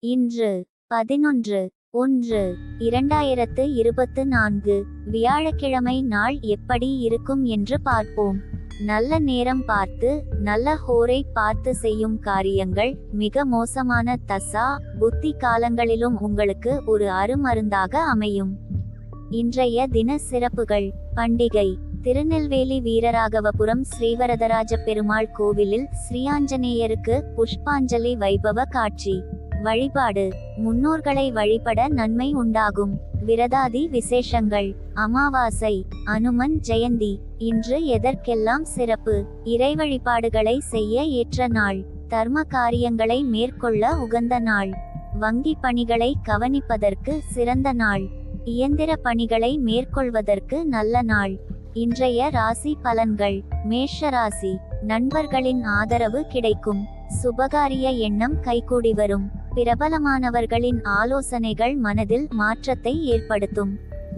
இன்று 11/1/2024 வியாழக்கிழமை நாள் எப்படி இருக்கும் என்று பார்ப்போம். நல்ல நேரம் பார்த்து நல்ல ஹோரை பார்த்து செய்யும் காரியங்கள் மிக மோசமான தசா புத்தி காலங்களிலும் உங்களுக்கு ஒரு அருமருந்தாக அமையும். இன்றைய தின சிறப்புகள். பண்டிகை. திருநெல்வேலி வீரராகவபுரம் ஸ்ரீவரதராஜ பெருமாள் கோவிலில் ஸ்ரீஆஞ்சநேயருக்கு புஷ்பாஞ்சலி வைபவ காட்சி. வழிபாடு. முன்னோர்களை வழிபட நன்மை உண்டாகும். விரதாதி விசேஷங்கள். அமாவாசை, அனுமன் ஜெயந்தி. இன்று எதற்கெல்லாம் சிறப்பு? இறை வழிபாடுகளை செய்ய ஏற்ற நாள். தர்ம காரியங்களை மேற்கொள்ள உகந்த நாள். வங்கி பணிகளை கவனிப்பதற்கு சிறந்த நாள். இயந்திர பணிகளை மேற்கொள்வதற்கு நல்ல நாள். இன்றைய ராசி பலன்கள். மேஷ ராசி. நண்பர்களின் ஆதரவு கிடைக்கும். சுபகாரிய எண்ணம் கைகூடி வரும். பிரபலமானவர்களின் ஆலோசனைகள் மனதில் மாற்றத்தை ஏற்படுத்தும்.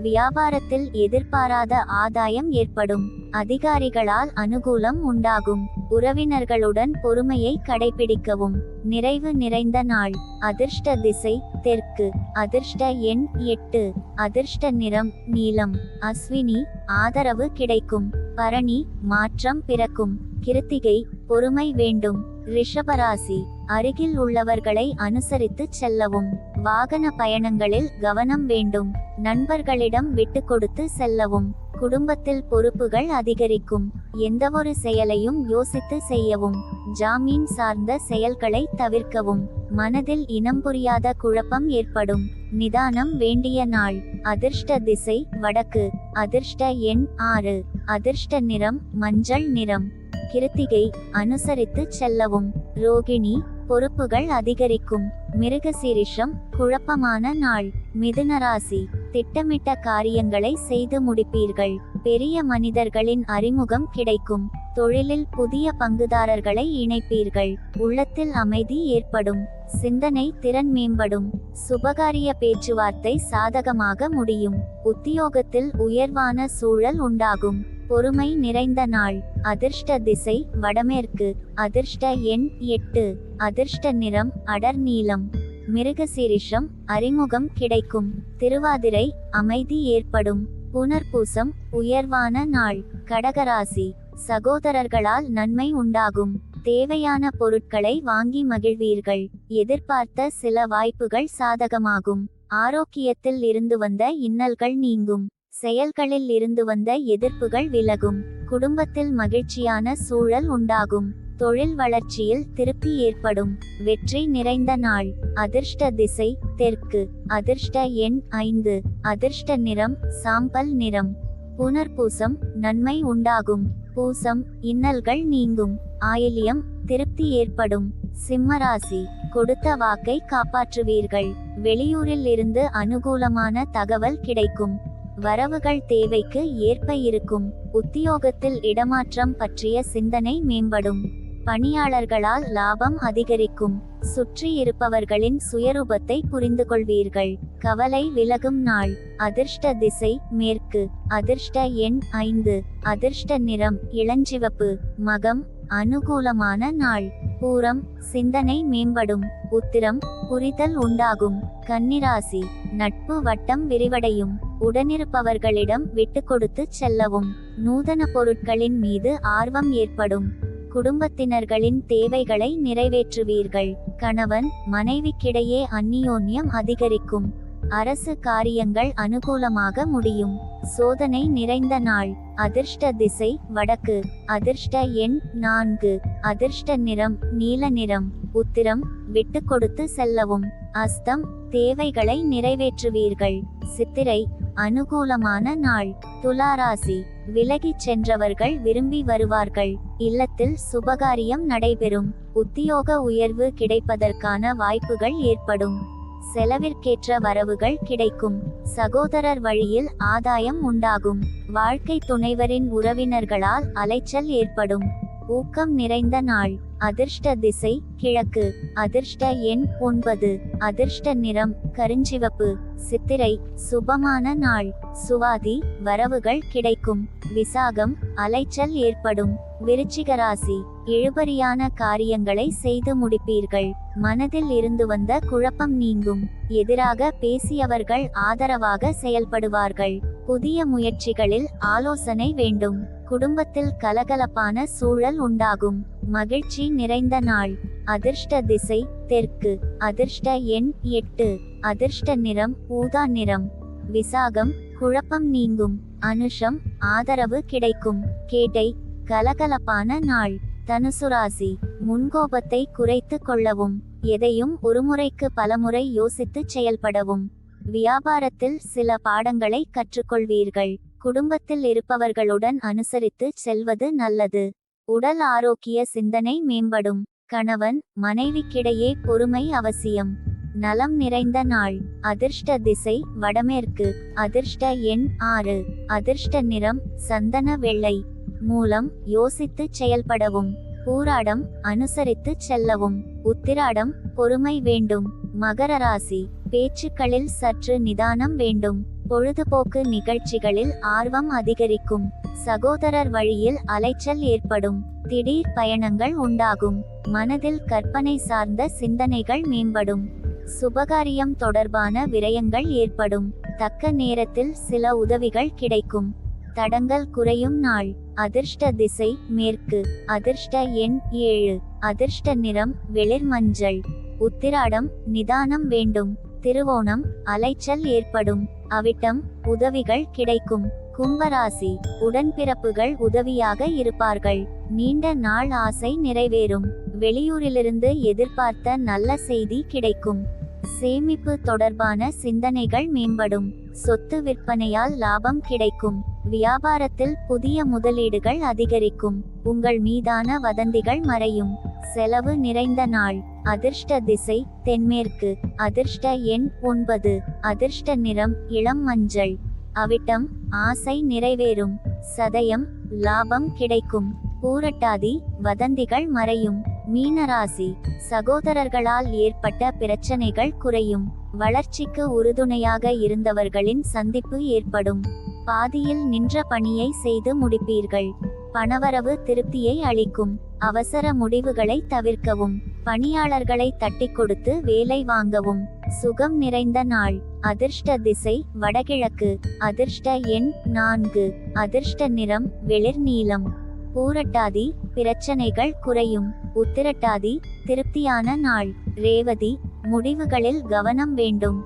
வியாபாரத்தில் எதிர்பாராத ஆதாயம் ஏற்படும். அதிகாரிகளால் அனுகூலம் உண்டாகும். உறவினர்களுடன் பொறுமையை கடைபிடிக்கவும். நிறைவு நிறைந்த நாள். அதிர்ஷ்ட திசை தெற்கு. அதிர்ஷ்ட எண் 8. அதிர்ஷ்ட நிறம் நீலம். அஸ்வினி ஆதரவு கிடைக்கும். பரணி மாற்றம் பிறக்கும். கிருத்திகை பொறுமை வேண்டும். ரிஷபராசி. அருகில் உள்ளவர்களை அனுசரித்து செல்லவும். வாகன பயணங்களில் கவனம் வேண்டும். நண்பர்களிடம் விட்டு கொடுத்து செல்லவும். குடும்பத்தில் பொறுப்புகள் அதிகரிக்கும். எந்தவொரு செயலையும் யோசித்து செய்யவும். ஜாமீன் சார்ந்த செயல்களை தவிர்க்கவும். மனதில் இனம் புரியாத குழப்பம் ஏற்படும். நிதானம் வேண்டிய நாள். அதிர்ஷ்ட திசை வடக்கு. அதிர்ஷ்ட எண் 6. அதிர்ஷ்ட நிறம் மஞ்சள் நிறம். கிருத்திகை அனுசரித்து செல்லவும். ரோகிணி பொறுப்புகள் அதிகரிக்கும். மிருகசீரிஷம் குழப்பமான நாள். மிதுனராசி. திட்டமிட்ட காரியங்களை செய்து முடிப்பீர்கள். பெரிய மனிதர்களின் அறிமுகம் கிடைக்கும். தொழிலில் புதிய பங்குதாரர்களை இணைப்பீர்கள். உள்ளத்தில் அமைதி ஏற்படும். சிந்தனை திறன் மேம்படும். சுபகாரிய பேச்சுவார்த்தை சாதகமாக முடியும். உத்தியோகத்தில் உயர்வான சூழல் உண்டாகும். பொறுமை நிறைந்த நாள். அதிர்ஷ்ட திசை வடமேற்கு. அதிர்ஷ்ட எண் 8. அதிர்ஷ்ட நிறம் அடர் நீலம். மிருகசீரிஷம் அறிமுகம் கிடைக்கும். திருவாதிரை அமைதி ஏற்படும். புனர்பூசம் உயர்வான நாள். கடகராசி. சகோதரர்களால் நன்மை உண்டாகும். தேவையான பொருட்களை வாங்கி மகிழ்வீர்கள். எதிர்பார்த்த சில வாய்ப்புகள் சாதகமாகும். ஆரோக்கியத்தில் இருந்து வந்த இன்னல்கள் நீங்கும். செயல்களில் இருந்து வந்த எதிர்ப்புகள் விலகும். குடும்பத்தில் மகிழ்ச்சியான சூழல் உண்டாகும். தொழில் வளர்ச்சியில் திருப்தி ஏற்படும். வெற்றி நிறைந்த நாள். அதிர்ஷ்ட திசை தெற்கு. அதிர்ஷ்ட எண் 5. அதிர்ஷ்ட நிறம் சாம்பல் நிறம். புனர்பூசம் நன்மை உண்டாகும். பூசம் இன்னல்கள் நீங்கும். ஆயில்யம் திருப்தி ஏற்படும். சிம்மராசி. கொடுத்த வாக்கை காப்பாற்றுவீர்கள். வெளியூரில் இருந்து அனுகூலமான தகவல் கிடைக்கும். வரவுகள் தேவைக்கு ஏற்ப இருக்கும். உத்தியோகத்தில் இடமாற்றம் பற்றிய சிந்தனை மேம்படும். பணியாளர்களால் லாபம் அதிகரிக்கும். சுற்றி இருப்பவர்களின் சுயரூபத்தை புரிந்து கொள்வீர்கள். கவலை விலகும் நாள். அதிர்ஷ்ட திசை மேற்கு. அதிர்ஷ்ட எண் 5. அதிர்ஷ்ட நிறம் இளஞ்சிவப்பு. மகம் அனுகூலமான நாள். பூரம் சிந்தனை மேம்படும். உத்திரம் புரிதல் உண்டாகும். கன்னிராசி. நட்பு வட்டம் விரிவடையும். உடனிருப்பவர்களிடம் விட்டு கொடுத்து செல்லவும். நூதன பொருட்களின் மீது ஆர்வம் ஏற்படும். குடும்பத்தினர்களின் தேவைகளை நிறைவேற்றுவீர்கள். கணவன் மனைவிக்கிடையே அந்நியோன்யம் அதிகரிக்கும். அரசு காரியங்கள் அனுகூலமாக முடியும். சோதனை நிறைந்த நாள். அதிர்ஷ்ட திசை வடக்கு. அதிர்ஷ்ட எண் 4. அதிர்ஷ்ட நிறம் நீல நிறம். உத்திரம் விட்டு கொடுத்து செல்லவும். அஸ்தம் தேவைகளை நிறைவேற்றுவீர்கள். சித்திரை அனுகூலமான நாள். துலாராசி. விலகிச் சென்றவர்கள் விரும்பி வருவார்கள். இல்லத்தில் சுபகாரியம் நடைபெறும். உத்தியோக உயர்வு கிடைப்பதற்கான வாய்ப்புகள் ஏற்படும். செலவிற்கேற்ற வரவுகள் கிடைக்கும். சகோதரர் வழியில் ஆதாயம் உண்டாகும். வாழ்க்கை துணைவரின் உறவினர்களால் அலைச்சல் ஏற்படும். ஊக்கம் நிறைந்த நாள். அதிர்ஷ்ட திசை கிழக்கு. அதிர்ஷ்ட எண் 9. அதிர்ஷ்ட நிறம் கருஞ்சிவப்பு. சித்திரை சுபமான நாள். சுவாதி வரவுகள் கிடைக்கும். விசாகம் அலைச்சல் ஏற்படும். விருச்சிக ராசி. இழுபறியான காரியங்களை செய்து முடிப்பீர்கள். மனதில் இருந்து வந்த குழப்பம் நீங்கும். எதிராக பேசியவர்கள் ஆதரவாக செயல்படுவார்கள். புதிய முயற்சிகளில் ஆலோசனை வேண்டும். குடும்பத்தில் கலகலப்பான சூழல் உண்டாகும். மகிழ்ச்சி நிறைந்த நாள். அதிர்ஷ்ட திசை தெற்கு. அதிர்ஷ்ட எண் 8. அதிர்ஷ்ட நிறம் ஊதா நிறம். விசாகம் குழப்பம் நீங்கும். அனுஷம் ஆதரவு கிடைக்கும். கேட்டை கலகலப்பான நாள். தனுசு ராசி முன்கோபத்தை குறைத்து கொள்ளவும். எதையும் ஒருமுறைக்கு பலமுறை யோசித்து செயல்படவும். வியாபாரத்தில் சில பாடங்களை கற்றுக்கொள்வீர்கள். குடும்பத்தில் இருப்பவர்களுடன் அனுசரித்து செல்வது நல்லது. உடல் ஆரோக்கிய சிந்தனை மேம்படும். கணவன் மனைவிக்கிடையே பொறுமை அவசியம். நலம் நிறைந்த நாள். அதிர்ஷ்ட திசை வடமேற்கு. அதிர்ஷ்ட எண் 6. அதிர்ஷ்ட நிறம் சந்தன வெள்ளை. மூலம் யோசித்து செயல்படவும். பூராடம் அனுசரித்து செல்லவும். உத்திராடம் பொறுமை வேண்டும். மகர ராசி பேச்சுக்களில் சற்று நிதானம் வேண்டும். பொழுதுபோக்கு நிகழ்ச்சிகளில் ஆர்வம் அதிகரிக்கும். சகோதரர் வழியில் அலைச்சல் ஏற்படும். திடீர் பயணங்கள் உண்டாகும். மனதில் கற்பனை சார்ந்த சிந்தனைகள் மேம்படும். சுபகாரியம் தொடர்பான விரயங்கள் ஏற்படும். தக்க நேரத்தில் சில உதவிகள் கிடைக்கும். தடங்கள் குறையும் நாள். அதிர்ஷ்ட திசை மேற்கு. அதிர்ஷ்ட எண் 7. அதிர்ஷ்ட நிறம் வெளிர் மஞ்சள். உத்திராடம் நிதானம் வேண்டும். திருவோணம் அலைச்சல் ஏற்படும். அவிட்டம் உதவிகள் கிடைக்கும். கும்பராசி உடன்பிறப்புகள் உதவியாக இருப்பார்கள். நீண்ட நாள் ஆசை நிறைவேறும். வெளியூரிலிருந்து எதிர்பார்த்த நல்ல செய்தி கிடைக்கும். சேமிப்பு தொடர்பான சிந்தனைகள் மேம்படும். சொத்து விற்பனையால் லாபம் கிடைக்கும். வியாபாரத்தில் புதிய முதலீடுகள் அதிகரிக்கும். உங்கள் மீதான வதந்திகள் மறையும். செலவு நிறைந்த நாள். அதிர்ஷ்ட திசை தென்மேற்கு. அதிர்ஷ்ட எண் 9. அதிர்ஷ்ட நிறம் இளம் மஞ்சள். அவிட்டம் ஆசை நிறைவேறும். சதயம் லாபம் கிடைக்கும். பூரட்டாதி வதந்திகள் மறையும். மீனராசி சகோதரர்களால் ஏற்பட்ட பிரச்சனைகள் குறையும். வளர்ச்சிக்கு உறுதுணையாக இருந்தவர்களின் சந்திப்பு ஏற்படும். பாதியில் நின்ற பணியை செய்து முடிப்பீர்கள். பணவரவு திருப்தியை அளிக்கும். அவசர முடிவுகளை தவிர்க்கவும். பணியாளர்களை தட்டி கொடுத்து வேலை வாங்கவும். சுகம் நிறைந்த நாள். அதிர்ஷ்ட திசை வடகிழக்கு. அதிர்ஷ்ட எண் 4. அதிர்ஷ்ட நிறம் வெளிர் நீலம். பூரட்டாதி பிரச்சனைகள் குறையும். உத்திரட்டாதி திருப்தியான நாள். ரேவதி முடிவுகளில் கவனம் வேண்டும்.